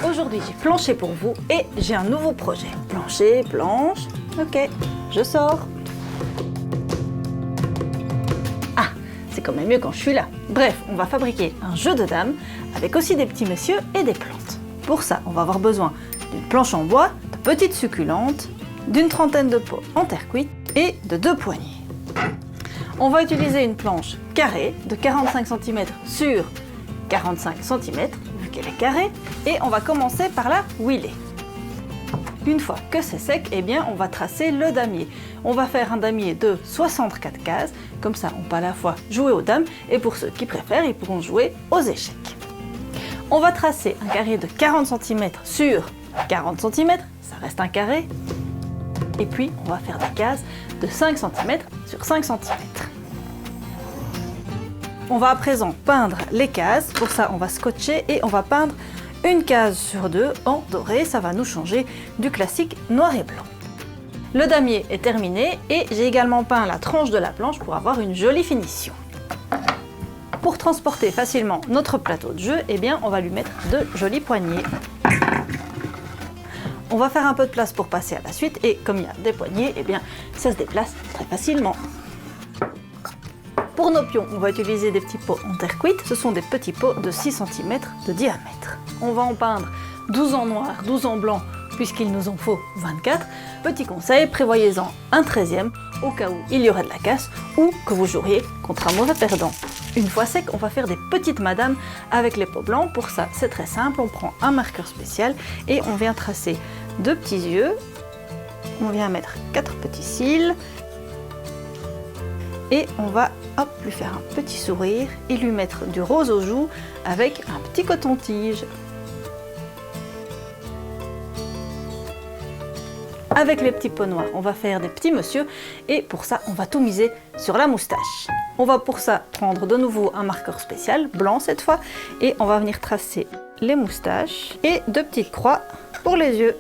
Aujourd'hui j'ai planché pour vous et j'ai un nouveau projet. Plancher, planche, ok, je sors. Ah, c'est quand même mieux quand je suis là. Bref, on va fabriquer un jeu de dames avec aussi des petits messieurs et des plantes. Pour ça, on va avoir besoin d'une planche en bois, de petites succulentes, d'une trentaine de pots en terre cuite et de 2 poignées. On va utiliser une planche carrée de 45 cm sur 45 cm, vu qu'elle est carrée, et on va commencer par la huiler. Une fois que c'est sec, eh bien, on va tracer le damier. On va faire un damier de 64 cases, comme ça on peut à la fois jouer aux dames, et pour ceux qui préfèrent, ils pourront jouer aux échecs. On va tracer un carré de 40 cm sur 40 cm, ça reste un carré, et puis on va faire des cases de 5 cm sur 5 cm. On va à présent peindre les cases. Pour ça, on va scotcher et on va peindre une case sur 2 en doré. Ça va nous changer du classique noir et blanc. Le damier est terminé et j'ai également peint la tranche de la planche pour avoir une jolie finition. Pour transporter facilement notre plateau de jeu, eh bien, on va lui mettre de jolies poignées. On va faire un peu de place pour passer à la suite et comme il y a des poignées, eh bien, ça se déplace très facilement. Pour nos pions, on va utiliser des petits pots en terre cuite. Ce sont des petits pots de 6 cm de diamètre. On va en peindre 12 en noir, 12 en blanc, puisqu'il nous en faut 24. Petit conseil, prévoyez-en un 13e au cas où il y aurait de la casse ou que vous joueriez contre un mauvais perdant. Une fois sec, on va faire des petites madames avec les pots blancs. Pour ça, c'est très simple. On prend un marqueur spécial et on vient tracer 2 petits yeux. On vient mettre 4 petits cils. Et on va lui faire un petit sourire et lui mettre du rose aux joues avec un petit coton-tige. Avec les petits pots noirs, on va faire des petits monsieur et pour ça, on va tout miser sur la moustache. On va pour ça prendre de nouveau un marqueur spécial, blanc cette fois, et on va venir tracer les moustaches et 2 petites croix pour les yeux.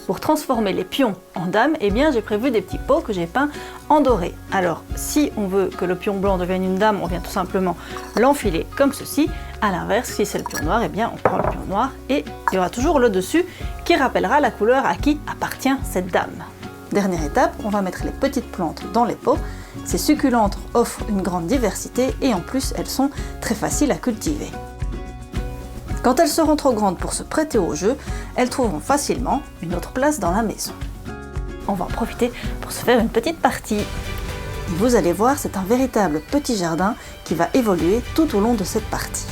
Pour transformer les pions en dames, eh bien j'ai prévu des petits pots que j'ai peints en doré. Alors si on veut que le pion blanc devienne une dame, on vient tout simplement l'enfiler comme ceci. A l'inverse, si c'est le pion noir, eh bien on prend le pion noir et il y aura toujours le dessus qui rappellera la couleur à qui appartient cette dame. Dernière étape, on va mettre les petites plantes dans les pots. Ces succulentes offrent une grande diversité et en plus elles sont très faciles à cultiver. Quand elles seront trop grandes pour se prêter au jeu, elles trouveront facilement une autre place dans la maison. On va en profiter pour se faire une petite partie. Vous allez voir, c'est un véritable petit jardin qui va évoluer tout au long de cette partie.